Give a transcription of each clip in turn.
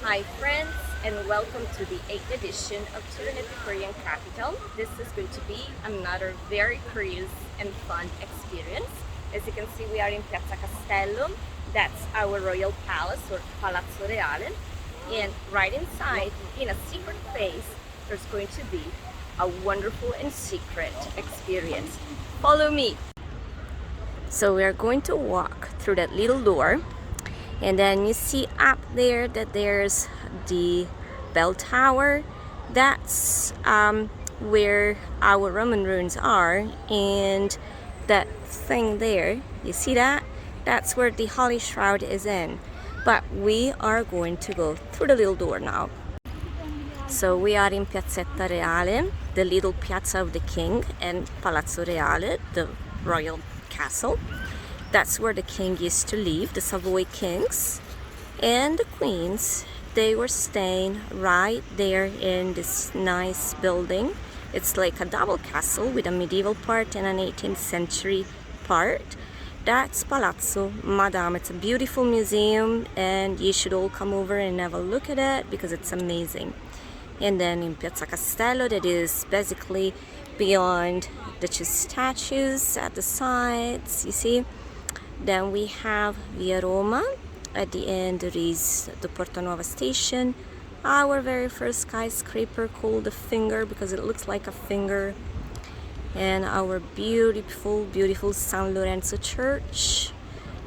Hi friends, and welcome to the 8th edition of Turin Epicurean Capital. This is going to be another very curious and fun experience. As you can see, we are in Piazza Castello. That's our Royal Palace or Palazzo Reale. And right inside, in a secret place, there's going to be a wonderful and secret experience. Follow me! So we are going to walk through that little door, and then you see up there that there's the bell tower. That's where our Roman ruins are, and that thing there, you see that? That's where the Holy Shroud is in. But we are going to go through the little door now. So we are in Piazzetta Reale, the little piazza of the king, and Palazzo Reale, the royal castle. That's where the king used to live, the Savoy kings. And the queens, they were staying right there in this nice building. It's like a double castle with a medieval part and an 18th century part. That's Palazzo Madame. It's a beautiful museum, and you should all come over and have a look at it because it's amazing. And then in Piazza Castello, that is basically beyond the two statues at the sides, you see. Then we have Via Roma. At the end there is the Porta Nuova station, our very first skyscraper called the Finger because it looks like a finger, and our beautiful San Lorenzo church,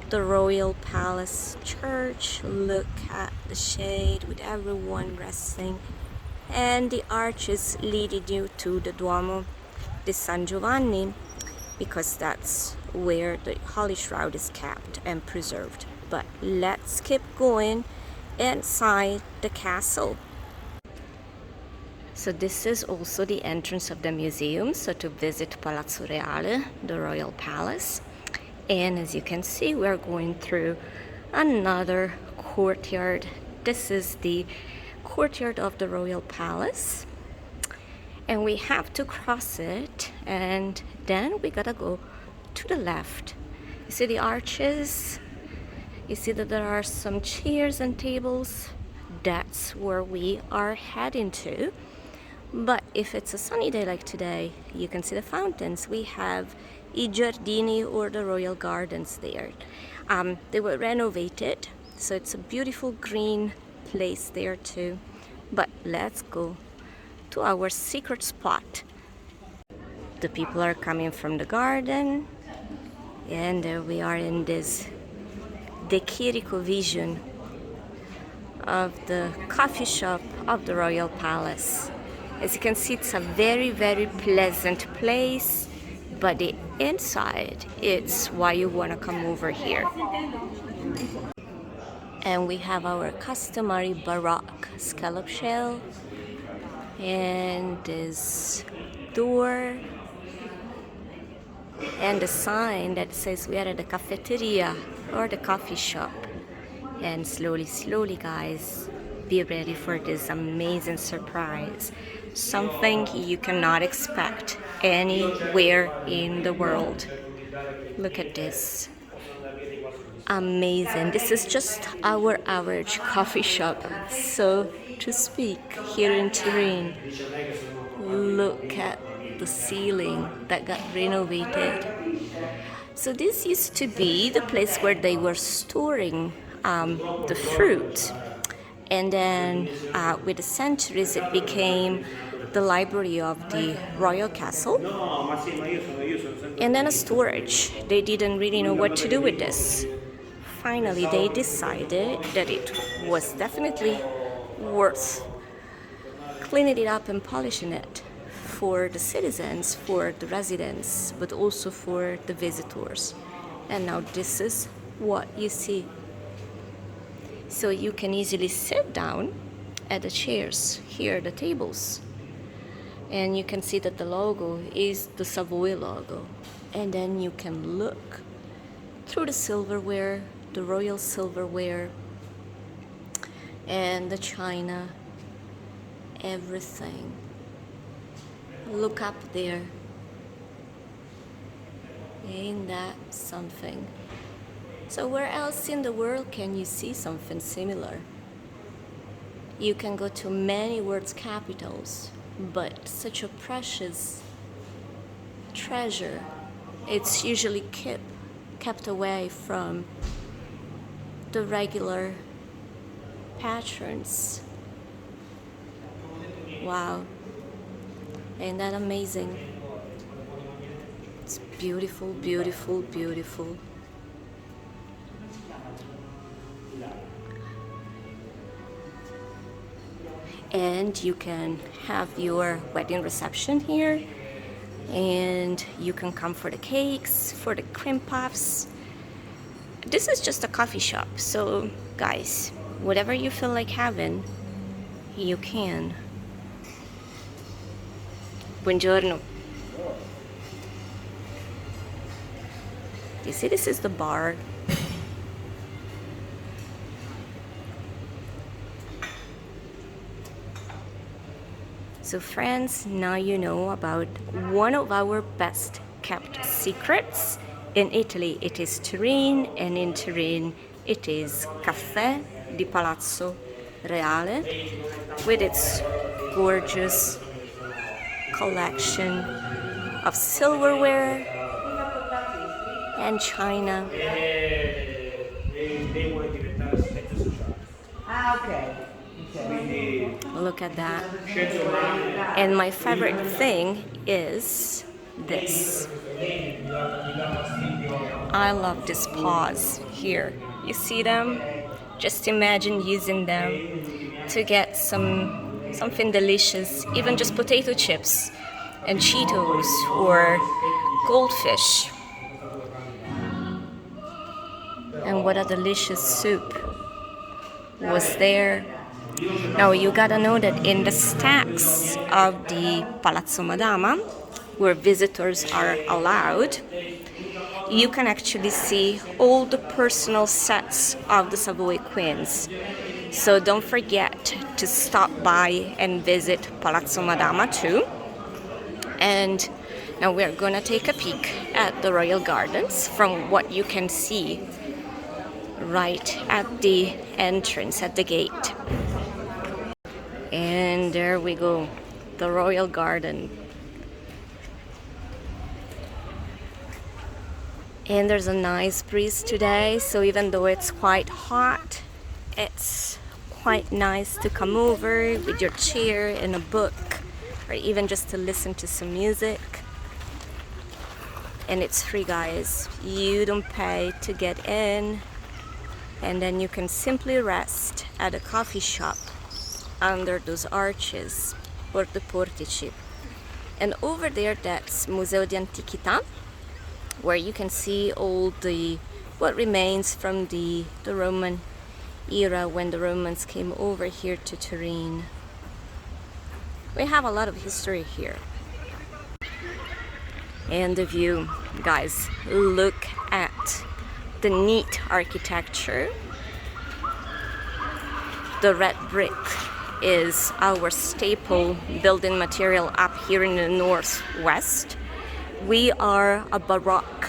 the Royal Palace Church. Look at the shade with everyone resting, and the arches leading you to the Duomo di San Giovanni, because that's where the Holy Shroud is kept and preserved. But let's keep going inside the castle. So this is also the entrance of the museum, so to visit Palazzo Reale, the royal palace. And as you can see, we're going through another courtyard. This is the courtyard of the royal palace, and we have to cross it, and then we gotta go to the left. You see the arches? You see that there are some chairs and tables. That's where we are heading to. But if it's a sunny day like today, you can see the fountains. We have I Giardini, or the royal gardens there. They were renovated, so it's a beautiful green place there too. But let's go to our secret spot. The people are coming from the garden, and there we are in this Chirico vision of the coffee shop of the Royal Palace. As you can see, it's a very pleasant place, but the inside, it's why you want to come over here. And we have our customary Baroque scallop shell, and this door, and the sign that says we are at the cafeteria, or the coffee shop. And slowly guys, be ready for this amazing surprise. Something you cannot expect anywhere in the world. Look at this. Amazing. This is just our average coffee shop, so to speak, here in Turin. Look at the ceiling that got renovated. So this used to be the place where they were storing the fruit, and then with the centuries it became the library of the royal castle, and then a storage. They didn't really know what to do with this. Finally they decided that it was definitely worth cleaning it up and polishing it for the citizens, for the residents, but also for the visitors. And now this is what you see. So you can easily sit down at the chairs, here the tables, and you can see that the logo is the Savoy logo. And then you can look through the silverware, the royal silverware, and the china, everything. Look up there. Ain't that something? So where else in the world can you see something similar? You can go to many world capitals, but such a precious treasure, it's usually kept away from the regular patrons. Wow, ain't that amazing? It's beautiful, beautiful, beautiful. And you can have your wedding reception here, and you can come for the cakes, for the cream puffs. This is just a coffee shop, so guys, whatever you feel like having, you can. Buongiorno. You see, this is the bar. So friends, now you know about one of our best kept secrets. In Italy it is Turin, and in Turin it is Caffé di Palazzo Reale, with its gorgeous collection of silverware and china. Look at that. And my favorite thing is this. I love these paws here. You see them? Just imagine using them to get something delicious, even just potato chips and Cheetos or goldfish. And what a delicious soup was there. Now you gotta know that in the stacks of the Palazzo Madama, where visitors are allowed, you can actually see all the personal sets of the Savoy Queens. So don't forget to stop by and visit Palazzo Madama too. And now we're gonna take a peek at the Royal Gardens from what you can see right at the entrance, at the gate. And there we go, the Royal Garden. And there's a nice breeze today, so even though it's quite hot, it's quite nice to come over with your chair and a book, or even just to listen to some music. And it's free, guys. You don't pay to get in, and then you can simply rest at a coffee shop under those arches, Porte Portici. And over there, that's Museo di Antichità, where you can see all what remains from the Roman era, when the Romans came over here to Turin. We have a lot of history here. And the view, guys, look at the neat architecture. The red brick is our staple building material up here in the northwest. We are a Baroque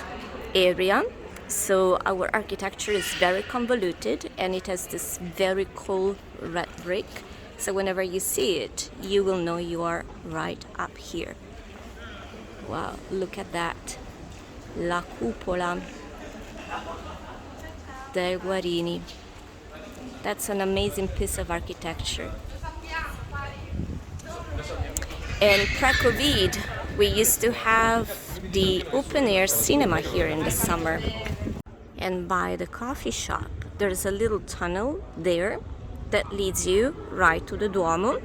area, so our architecture is very convoluted, and it has this very cool red brick. So whenever you see it, you will know you are right up here. Wow, look at that. La Cupola dei Guarini. That's an amazing piece of architecture. In pre-COVID, we used to have the open-air cinema here in the summer. And by the coffee shop, there's a little tunnel there that leads you right to the Duomo.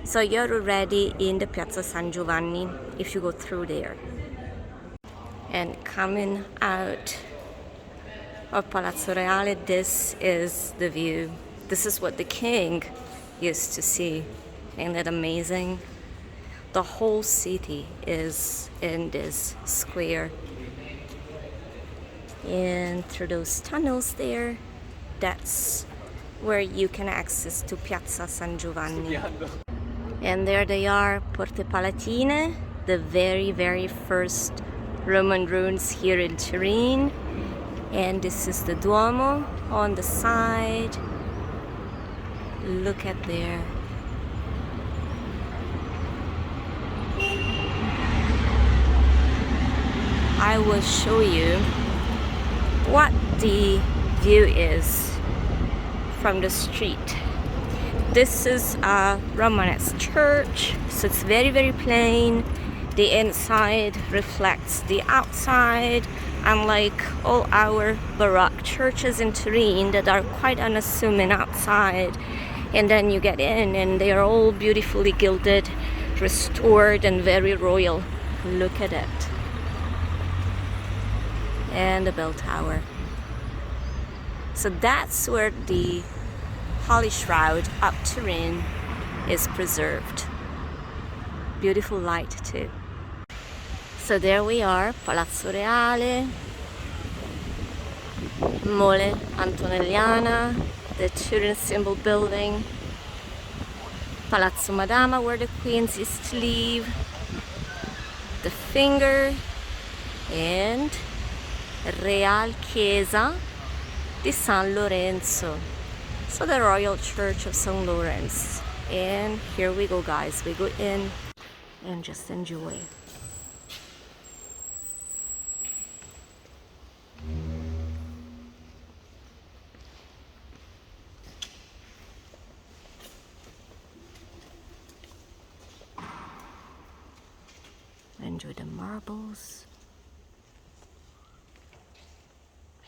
So you're already in the Piazza San Giovanni if you go through there. And coming out of Palazzo Reale, this is the view. This is what the king used to see. Isn't that amazing? The whole city is in this square. And through those tunnels there, that's where you can access to Piazza San Giovanni. And there they are, Porte Palatine, the very, very first Roman ruins here in Turin. And this is the Duomo on the side. Look at there. I will show you what the view is from the street. This is a Romanesque church, so it's very, very plain. The inside reflects the outside, unlike all our Baroque churches in Turin that are quite unassuming outside. And then you get in and they are all beautifully gilded, restored, and very royal. Look at it. And the bell tower. So that's where the Holy Shroud of Turin is preserved. Beautiful light too. So there we are, Palazzo Reale, Mole Antonelliana, the Turin symbol building, Palazzo Madama where the queens used to live, the finger, and Real Chiesa di San Lorenzo. So the Royal Church of San Lorenzo. And here we go, guys. We go in and just enjoy. Enjoy the marbles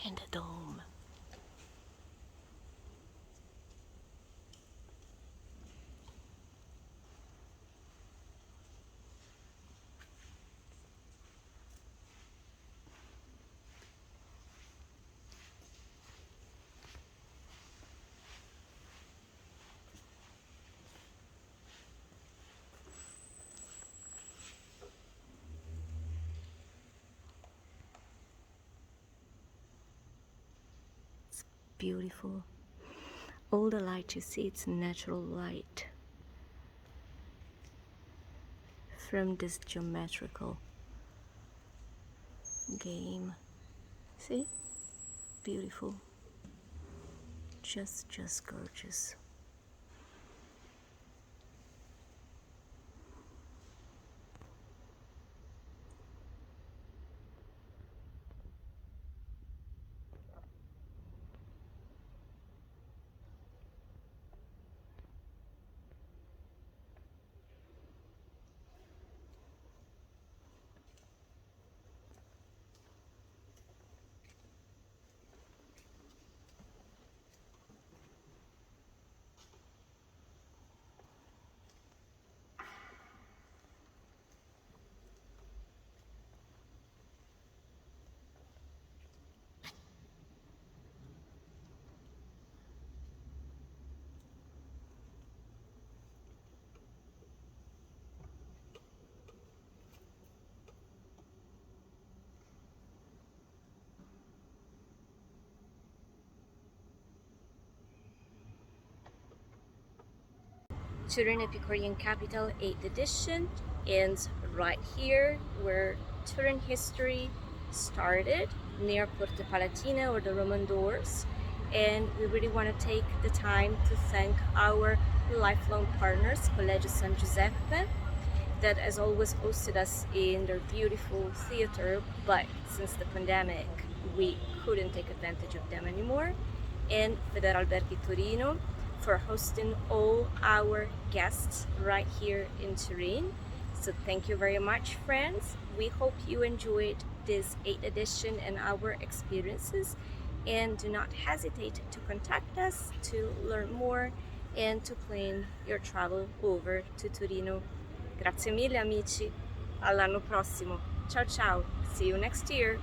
and the dome. Beautiful. All the light you see, it's natural light from this geometrical game. See? Beautiful. Just gorgeous. Turin Epicurean Capital 8th edition ends right here where Turin history started, near Porte Palatine or the Roman doors. And we really want to take the time to thank our lifelong partners, Collegio San Giuseppe, that as always hosted us in their beautiful theater, but since the pandemic we couldn't take advantage of them anymore, and Federalberghi Torino for hosting all our guests right here in Turin. So thank you very much, friends. We hope you enjoyed this 8th edition and our experiences, and do not hesitate to contact us to learn more and to plan your travel over to Torino. Grazie mille amici, all'anno prossimo. Ciao ciao, see you next year.